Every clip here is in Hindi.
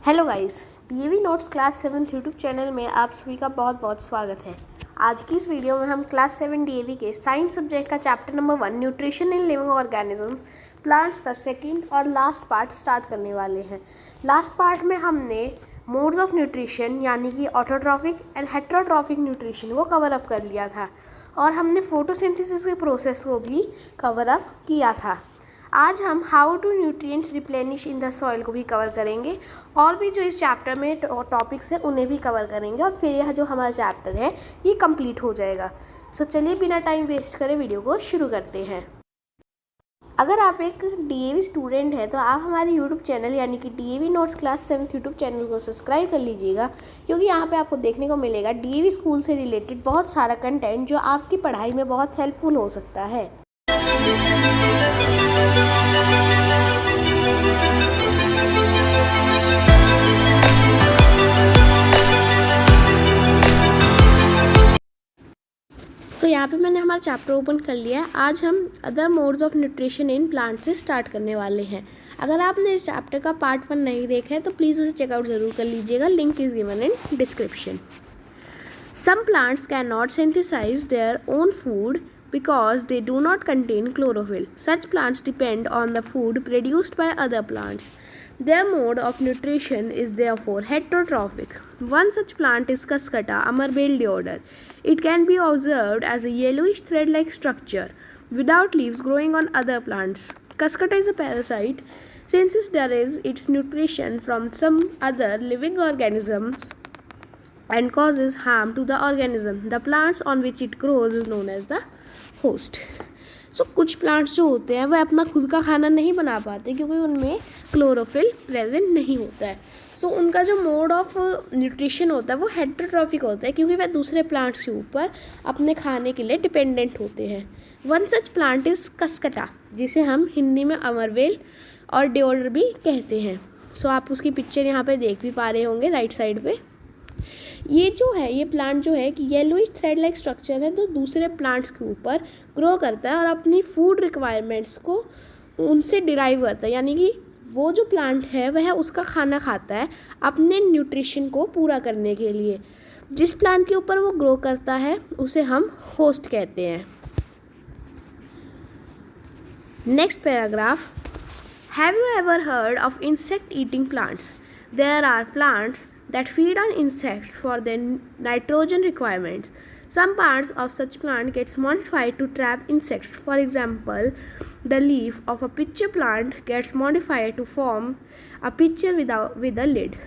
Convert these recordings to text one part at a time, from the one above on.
Hello guys, DAV notes class 7 YouTube channel में आप सभी का बहुत बहुत स्वागत है। आज की इस वीडियो में हम क्लास 7 डीएवी के साइंस सब्जेक्ट का chapter number 1 nutrition in living organisms plants का सेकंड और लास्ट पार्ट स्टार्ट करने वाले हैं। लास्ट पार्ट में हमने मोड्स ऑफ न्यूट्रिशन यानी कि ऑटोट्रॉफिक एंड हेटेरोट्रॉफिक न्यूट्रिशन को कवर अप कर लिया था और हमने फोटोसिंथेसिस के प्रोसेस को भी कवर अप किया था। आज हम how to nutrients replenish in the soil को भी कवर करेंगे और भी जो इस चैप्टर में टॉपिक्स हैं उन्हें भी कवर करेंगे और फिर यह जो हमारा चैप्टर है ये कंप्लीट हो जाएगा। सो चलिए बिना टाइम वेस्ट करे वीडियो को शुरू करते हैं। अगर आप एक डीएवी स्टूडेंट हैं तो आप हमारे यूट्यूब चैनल यानी कि DAV notes class 7 YouTube channel को सब्सक्राइब कर लीजिएगा, क्योंकि यहाँ पे आपको देखने को मिलेगा डीएवी स्कूल से रिलेटेड बहुत सारा कंटेंट जो आपकी पढ़ाई में बहुत हेल्पफुल हो सकता है। तो यहाँ पे मैंने हमारा चैप्टर ओपन कर लिया है। आज हम other modes of nutrition in plant से स्टार्ट करने वाले हैं। अगर आपने इस चैप्टर का पार्ट 1 नहीं देखा है तो प्लीज़ उसे चेकआउट ज़रूर कर लीजिएगा, link is given in description. Some plants cannot synthesize their own food because they do not contain chlorophyll. Such plants depend on the food produced by other plants. Their mode of nutrition is therefore heterotrophic. One such plant is Cuscuta amarbale deodar. It can be observed as a yellowish thread-like structure without leaves growing on other plants. Cuscuta is a parasite since it derives its nutrition from some other living organisms and causes harm to the organism. The plants on which it grows is known as the host. So कुछ प्लांट्स जो होते हैं वह अपना खुद का खाना नहीं बना पाते क्योंकि उनमें क्लोरोफिल प्रेजेंट नहीं होता है। सो उनका जो मोड ऑफ न्यूट्रिशन होता है वो हेटेरोट्रॉफिक होता है क्योंकि वह दूसरे प्लांट्स के ऊपर अपने खाने के लिए डिपेंडेंट होते हैं। One such plant is Cuscuta, जिसे हम हिंदी में अमरवेल और डेओडर भी कहते हैं। सो आप उसकी पिक्चर यहाँ पे देख भी पा रहे होंगे राइट साइड पे। ये जो है ये प्लांट जो है कि येलोइश थ्रेड लाइक स्ट्रक्चर है तो दूसरे प्लांट्स के ऊपर ग्रो करता है और अपनी फूड रिक्वायरमेंट्स को उनसे डिराइव करता है, यानी कि वो जो प्लांट है वह उसका खाना खाता है अपने न्यूट्रिशन को पूरा करने के लिए। जिस प्लांट के ऊपर वो ग्रो करता है उसे हम होस्ट कहते हैं। Next paragraph, have you ever heard of insect eating plants? There are plants that feed on insects for their nitrogen requirements. Some parts of such plant gets modified to trap insects. For example, the leaf of a pitcher plant gets modified to form a pitcher with a lid.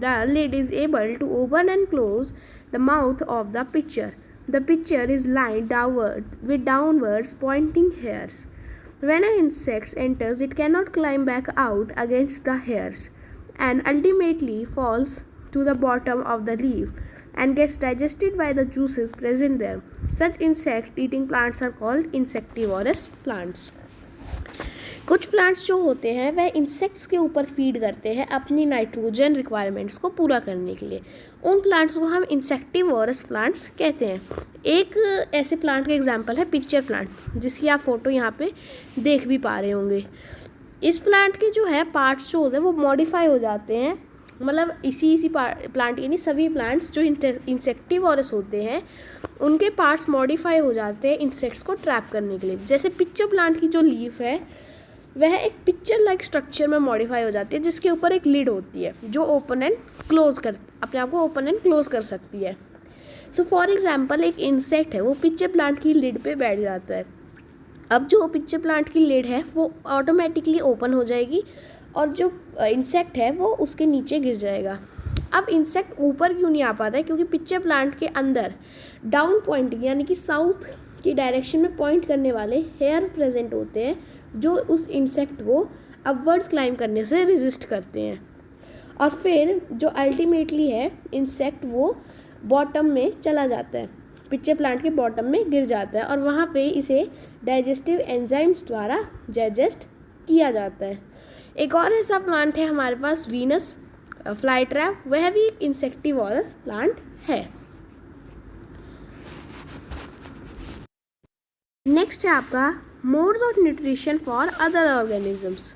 The lid is able to open and close the mouth of the pitcher. The pitcher is lined downward with downwards pointing hairs. When an insect enters, it cannot climb back out against the hairs and ultimately falls to the bottom of the leaf and gets digested by the juices present there. Such insect eating plants are called insectivorous plants. कुछ प्लांट्स जो होते हैं वह इंसेक्ट्स के ऊपर फीड करते हैं अपनी नाइट्रोजन रिक्वायरमेंट्स को पूरा करने के लिए। उन प्लांट्स को हम इंसेक्टिवोरस प्लांट्स कहते हैं। एक ऐसे प्लांट का एग्जांपल है पिक्चर प्लांट, जिसकी आप फोटो यहाँ पे देख भी पा रहे होंगे। इस प्लांट के जो है पार्ट्स जो होते हैं वो मॉडिफाई हो जाते हैं, मतलब इसी प्लांट यानी सभी प्लांट्स जो इंसेक्टिवोरस होते हैं उनके पार्ट्स मॉडिफाई हो जाते हैं इंसेक्ट्स को ट्रैप करने के लिए। जैसे पिक्चर प्लांट की जो लीफ है वह एक पिक्चर लाइक स्ट्रक्चर में मॉडिफाई हो जाती है जिसके ऊपर एक लिड होती है जो ओपन एंड क्लोज कर अपने आप को ओपन एंड क्लोज कर सकती है। सो फॉर एग्जांपल एक इंसेक्ट है वो पिक्चर प्लांट की लिड पे बैठ जाता है। अब जो पिक्चर प्लांट की लिड है वो ऑटोमेटिकली ओपन हो जाएगी और जो इंसेक्ट है वो उसके नीचे गिर जाएगा। अब इंसेक्ट ऊपर क्यों नहीं आ पाता है? क्योंकि पिक्चर प्लांट के अंदर डाउन पॉइंटिंग यानी कि साउथ की डायरेक्शन में पॉइंट करने वाले हेयर्स प्रेजेंट होते हैं जो उस इंसेक्ट को अपवर्ड्स क्लाइंब करने से रेजिस्ट करते हैं और फिर जो अल्टीमेटली है इंसेक्ट वो बॉटम में चला जाता है, पिक्चर प्लांट के बॉटम में गिर जाता है और वहाँ पे इसे डाइजेस्टिव एंजाइम्स द्वारा डाइजेस्ट किया जाता है। एक और ऐसा प्लांट है हमारे पास वीनस फ्लाई ट्रैप, वह भी एक इंसेक्टिवोरस प्लांट है। नेक्स्ट है आपका modes of nutrition for other organisms.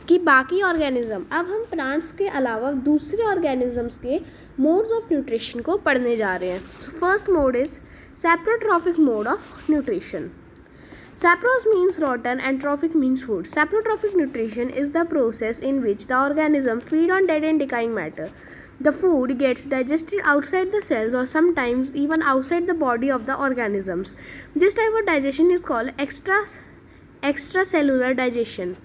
कि बाकी ऑर्गेनिज्म, अब हम प्लांट्स के अलावा दूसरे ऑर्गेनिजम्स के मोड्स ऑफ न्यूट्रिशन को पढ़ने जा रहे हैं. So first mode is saprotrophic mode of nutrition. Sapros means rotten and trophic means food. Saprotrophic nutrition is the process in which the organisms feed on dead and decaying matter. The food gets digested outside the cells or sometimes even outside the body of the organisms. This type of digestion is called extracellular digestion.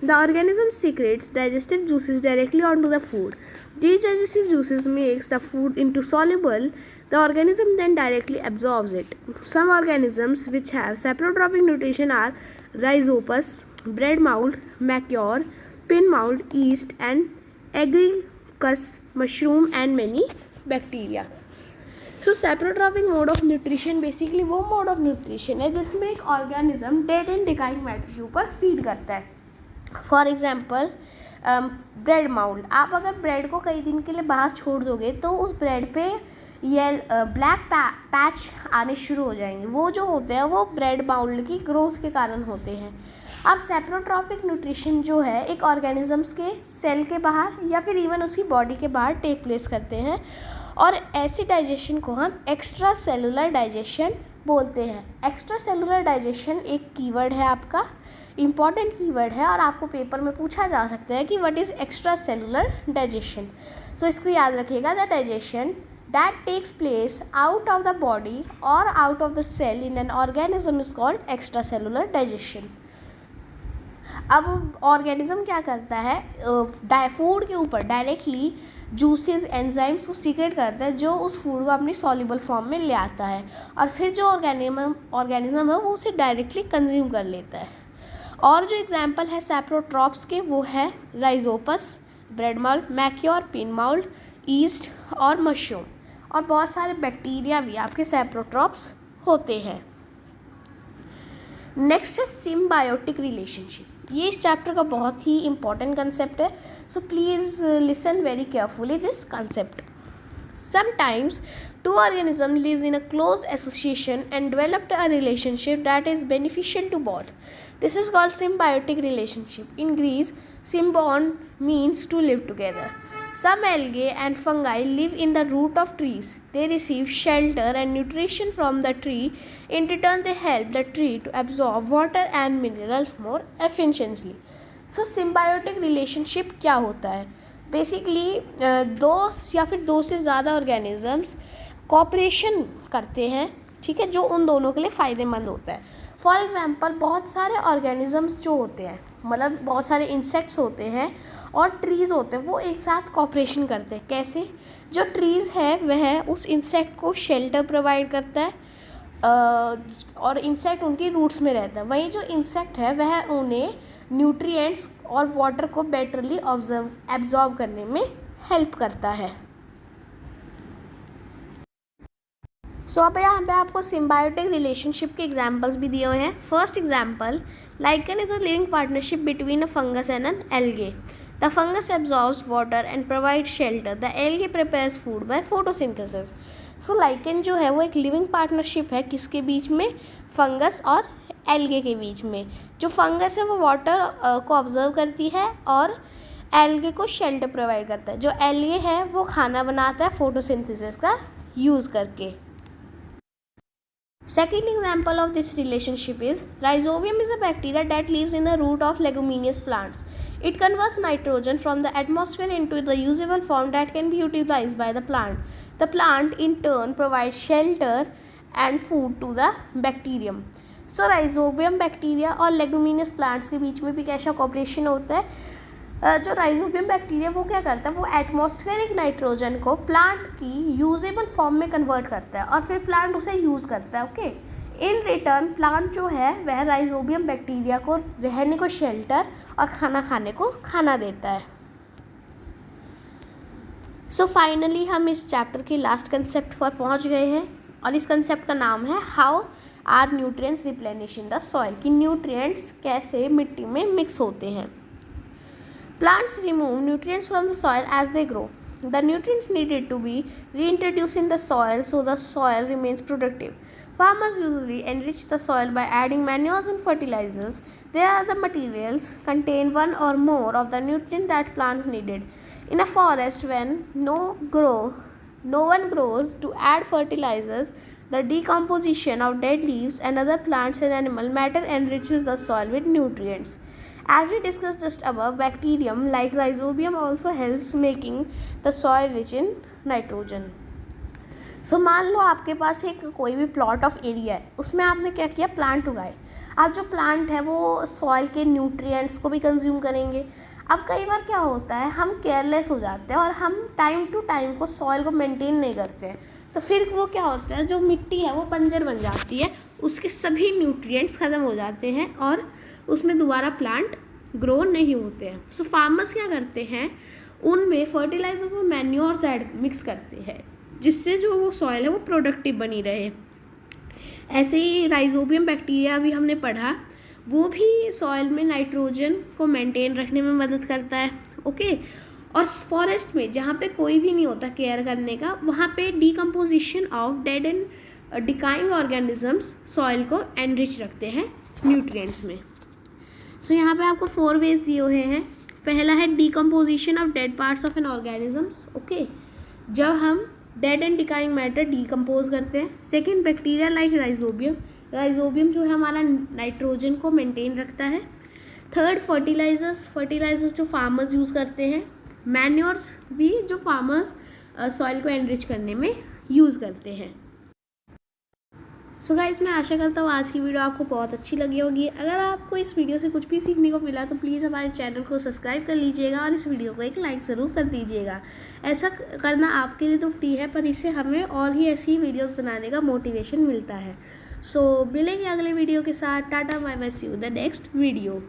The organism secretes digestive juices directly onto the food. These digestive juices makes the food into soluble. The organism then directly absorbs it. Some organisms which have saprotrophic nutrition are rhizopus, bread mold, macure, pin mold, yeast, and agaricus mushroom, and many bacteria. So saprotrophic mode of nutrition basically वो mode of nutrition है जिसमें एक organism dead and decaying matter के ऊपर feed करता है. फॉर एग्जाम्पल ब्रेड माउल्ड, आप अगर ब्रेड को कई दिन के लिए बाहर छोड़ दोगे तो उस ब्रेड पे ये ब्लैक पैच आने शुरू हो जाएंगे. वो जो होते हैं वो ब्रेड माउल्ड की ग्रोथ के कारण होते हैं. अब सेप्रोट्रॉपिक न्यूट्रिशन जो है एक ऑर्गेनिजम्स के सेल के बाहर या फिर इवन उसकी बॉडी के बाहर टेक प्लेस करते हैं और ऐसी डाइजेशन को हम एक्स्ट्रा सेलुलर डाइजेशन बोलते हैं. एक्स्ट्रा सेलुलर डाइजेशन एक कीवर्ड है, आपका इम्पॉर्टेंट कीवर्ड है और आपको पेपर में पूछा जा सकता है कि what is extra cellular digestion. So इसको याद रखिएगा, the digestion that takes place out of the body और out of the cell in an organism is called extra cellular digestion. अब ऑर्गेनिज्म क्या करता है, फूड के ऊपर डायरेक्टली जूसेस एंजाइम्स को सीक्रेट करता है जो उस फूड को अपनी सॉल्युबल फॉर्म में ले आता है और फिर जो ऑर्गेनिज्म है वो उसे डायरेक्टली कंज्यूम कर लेता है. और जो एग्जाम्पल है सैप्रोट्रॉप्स के वो है rhizopus, bread mould, mucor, pin mould, yeast और मशरूम. और बहुत सारे बैक्टीरिया भी आपके सैप्रोट्रॉप्स होते हैं. नेक्स्ट है सिम्बायोटिक रिलेशनशिप. ये इस चैप्टर का बहुत ही इंपॉर्टेंट कंसेप्ट है. So please listen very carefully this concept. Sometimes two organisms lives in a close association and developed a relationship that is beneficial to both. This is called symbiotic relationship. In Greece, symbion means to live together. Some algae and fungi live in the root of trees. They receive shelter and nutrition from the tree. In return, they help the tree to absorb water and minerals more efficiently. So, symbiotic relationship क्या होता है? बेसिकली दो या फिर दो से ज़्यादा ऑर्गेनिजम्स कॉपरेशन करते हैं, ठीक है, जो उन दोनों के लिए फ़ायदेमंद होता है. फॉर एग्जांपल बहुत सारे ऑर्गेनिजम्स जो होते हैं, मतलब बहुत सारे इंसेक्ट्स होते हैं और ट्रीज़ होते हैं, वो एक साथ कॉपरेशन करते हैं. कैसे? जो ट्रीज़ है वह उस इंसेक्ट को शेल्टर प्रोवाइड करता है और इंसेक्ट उनकी रूट्स में रहता है. वहीं जो इंसेक्ट है वह उन्हें न्यूट्रिएंट्स और वाटर को बेटरली एब्जॉर्ब करने में हेल्प करता है. सो अब यहाँ पे आपको सिम्बायोटिक रिलेशनशिप के एग्जाम्पल्स भी दिए हुए हैं. First example, lichen is a living partnership between a fungus and an algae. The fungus absorbs water and provide shelter. The algae prepares food by photosynthesis. So lichen जो है वो एक लिविंग पार्टनरशिप है किसके बीच में? फंगस और एल्गे के बीच में. जो फंगस है वो वाटर को ऑब्जर्व करती है और एल्गे को शेल्टर प्रोवाइड करता है. जो एल्गे है वो खाना बनाता है फोटोसिंथेसिस का यूज़ करके. Second example of this relationship is Rhizobium is a bacteria that lives in the root of leguminous plants. It converts nitrogen from the atmosphere into the usable form that can be utilized by the plant. The plant in turn provides shelter and food to the bacterium. So Rhizobium bacteria और लेगुमिनस प्लांट्स के बीच में भी कैसा कॉपरेशन होता है? जो राइजोबियम बैक्टीरिया वो क्या करता है, वो एटमॉस्फेरिक नाइट्रोजन को प्लांट की यूजेबल फॉर्म में कन्वर्ट करता है और फिर प्लांट उसे यूज़ करता है. ओके, इन रिटर्न प्लांट जो है वह राइजोबियम बैक्टीरिया को रहने को शेल्टर और खाना खाने को खाना देता है. सो फाइनली हम इस चैप्टर के लास्ट कंसेप्ट पर पहुंच गए हैं और इस कंसेप्ट का नाम है how are nutrients replenish in the soil. कि न्यूट्रिएंट्स कैसे मिट्टी में मिक्स होते हैं. Plants remove nutrients from the soil as they grow. The nutrients needed to be reintroduced in the soil so the soil remains productive. Farmers usually enrich the soil by adding manures and fertilizers. They are the materials contain one or more of the nutrient that plants needed. In a forest, when no one grows to add fertilizers, the decomposition of dead leaves and other plants and animal matter enriches the soil with nutrients. As we discussed just above, bacterium like rhizobium also helps making the soil rich in nitrogen. मान लो आपके पास एक कोई भी प्लॉट ऑफ एरिया है, उसमें आपने क्या किया, प्लांट उगाए. अब जो प्लांट है वो सॉइल के न्यूट्रिएंट्स को भी कंज्यूम करेंगे. अब कई बार क्या होता है, हम केयरलेस हो जाते हैं और हम टाइम टू टाइम को सॉइल को मेंटेन नहीं करते हैं, तो फिर वो क्या होता है, जो मिट्टी है वो बंजर बन जाती है, उसके सभी न्यूट्रिएंट्स ख़त्म हो जाते हैं और उसमें दोबारा प्लांट ग्रो नहीं होते हैं. सो फार्मर्स क्या करते हैं, उनमें फर्टिलाइजर्स और मैन्योर्स मिक्स करते हैं, जिससे जो वो सॉइल है वो प्रोडक्टिव बनी रहे. ऐसे ही राइजोबियम बैक्टीरिया भी हमने पढ़ा, वो भी सॉइल में नाइट्रोजन को मेंटेन रखने में मदद करता है. ओके. और फॉरेस्ट में जहाँ पे कोई भी नहीं होता केयर करने का, वहाँ पे decomposition of dead and decaying organisms soil को एनरिच रखते हैं न्यूट्रिएंट्स में. सो यहाँ पे आपको 4 वेज दिए हुए हैं. पहला है decomposition of dead parts of N organisms. Okay, जब हम dead and decaying matter decompose करते हैं. सेकेंड, बैक्टीरिया लाइक राइजोबियम जो है हमारा नाइट्रोजन को मेंटेन रखता है. थर्ड, फर्टिलाइजर्स जो फार्मर्स यूज़ करते हैं. मैन्योर्स भी जो फार्मर्स सॉइल को एनरिच करने में यूज़ करते हैं. सो गाइस, मैं आशा करता हूँ आज की वीडियो आपको बहुत अच्छी लगी होगी. अगर आपको इस वीडियो से कुछ भी सीखने को मिला तो प्लीज़ हमारे चैनल को सब्सक्राइब कर लीजिएगा और इस वीडियो को एक लाइक ज़रूर कर दीजिएगा. ऐसा करना आपके लिए तो फ्री है, पर इससे हमें और ही ऐसी वीडियोस बनाने का मोटिवेशन मिलता है. सो मिलेंगे अगले वीडियो के साथ. Tata, bye bye, see you the next video.